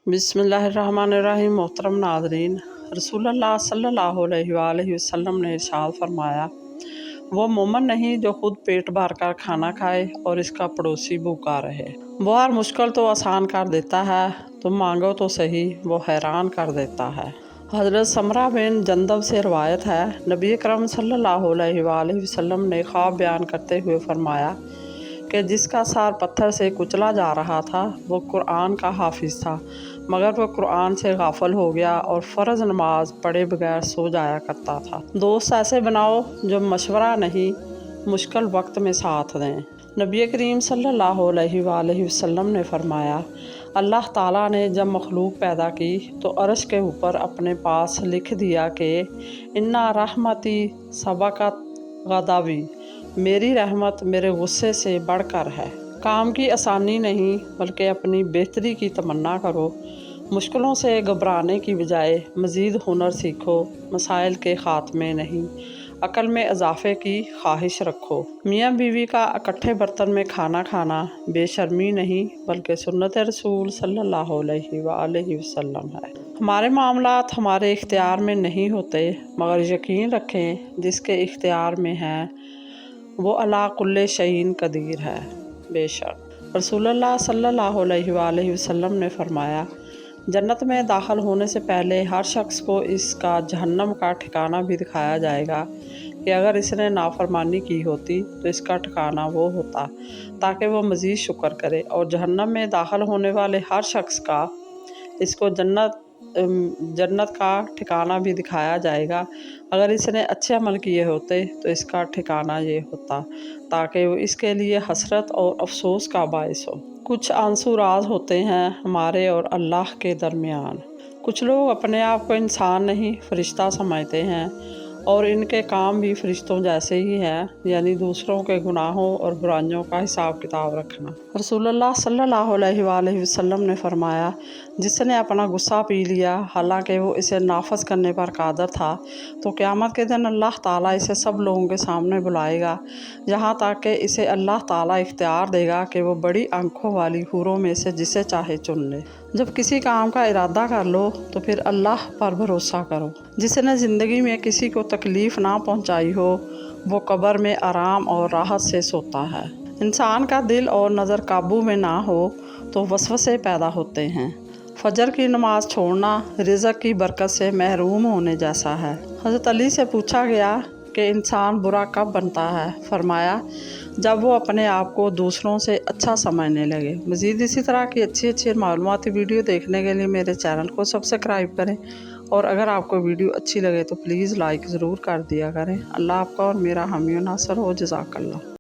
बिस्मिल्लाहिर्रहमानिर्रहीम। मोहतरम नाज़रीन, रसूलुल्लाह सल्लल्लाहु अलैहि वसल्लम ने इरशाद फरमाया, वो मोमन नहीं जो खुद पेट भर कर खाना खाए और इसका पड़ोसी भूखा रहे। वो हर मुश्किल तो आसान कर देता है, तुम मांगो तो सही, वो हैरान कर देता है। हज़रत समरा बिन जंदब से रवायत है, नबी अकरम सल्लल्लाहु अलैहि वसल्लम ने ख्वाब बयान करते हुए फरमाया कि जिसका सर पत्थर से कुचला जा रहा था वो कुरान का हाफिज़ था, मगर वो कुरान से गाफिल हो गया और फ़र्ज़ नमाज पढ़े बगैर सो जाया करता था। दोस्त ऐसे बनाओ जो मशवरा नहीं, मुश्किल वक्त में साथ दें। नबी करीम सल्लल्लाहु अलैहि वसल्लम ने फरमाया, अल्लाह ताला ने जब मखलूक पैदा की तो अर्श के ऊपर अपने पास लिख दिया कि इन्ना रहमती सबक़त ग़ज़बी, मेरी रहमत मेरे गुस्से से बढ़कर है। काम की आसानी नहीं बल्कि अपनी बेहतरी की तमन्ना करो। मुश्किलों से घबराने की बजाय मज़ीद हुनर सीखो। मसाइल के ख़ात्मे नहीं, अक़ल में इजाफ़े की ख्वाहिश रखो। मियाँ बीवी का इकट्ठे बर्तन में खाना खाना बेशर्मी नहीं बल्कि सुन्नत रसूल सल्लल्लाहु अलैहि वसल्लम है। हमारे मामलात हमारे इख्तियार में नहीं होते, मगर यकीन रखें जिसके इख्तियार में हैं वो अला कुल्ले शैइन कदीर है। बेशक रसूलुल्लाह सल्लल्लाहु अलैहि वसल्लम ने फरमाया, जन्नत में दाखिल होने से पहले हर शख्स को इसका जहन्नम का ठिकाना भी दिखाया जाएगा कि अगर इसने नाफरमानी की होती तो इसका ठिकाना वो होता, ताकि वो मज़ीद शुक्र करे। और जहन्नम में दाखिल होने वाले हर शख्स का इसको जन्नत का ठिकाना भी दिखाया जाएगा, अगर इसने अच्छे अमल किए होते तो इसका ठिकाना ये होता, ताकि वो इसके लिए हसरत और अफसोस का बायस हो। कुछ आंसू राज होते हैं हमारे और अल्लाह के दरमियान। कुछ लोग अपने आप को इंसान नहीं फरिश्ता समझते हैं और इनके काम भी फरिश्तों जैसे ही हैं, यानी दूसरों के गुनाहों और बुराइयों का हिसाब किताब रखना। रसूलुल्लाह सल्लल्लाहु अलैहि वसल्लम ने फरमाया, जिसने अपना गुस्सा पी लिया हालांकि वो इसे नाफज करने पर कादर था, तो क़यामत के दिन अल्लाह ताला इसे सब लोगों के सामने बुलाएगा, यहाँ तक कि इसे अल्लाह ताला इख्तियार देगा कि वो बड़ी आंखों वाली हूरों में से जिसे चाहे चुन ले। जब किसी काम का इरादा कर लो तो फिर अल्लाह पर भरोसा करो। जिसने ज़िंदगी में किसी को तकलीफ़ ना पहुंचाई हो वो कब्र में आराम और राहत से सोता है। इंसान का दिल और नज़र काबू में ना हो तो वसवसे पैदा होते हैं। फजर की नमाज छोड़ना रिज़्क़ की बरकत से महरूम होने जैसा है। हज़रत अली से पूछा गया कि इंसान बुरा कब बनता है? फरमाया, जब वो अपने आप को दूसरों से अच्छा समझने लगे। मज़ीद इसी तरह की अच्छी मालूमाती वीडियो देखने के लिए मेरे चैनल को सब्सक्राइब करें, और अगर आपको वीडियो अच्छी लगे तो प्लीज़ लाइक ज़रूर कर दिया करें। अल्लाह आपका और मेरा हामी नासर हो। जज़ाकल्लाह।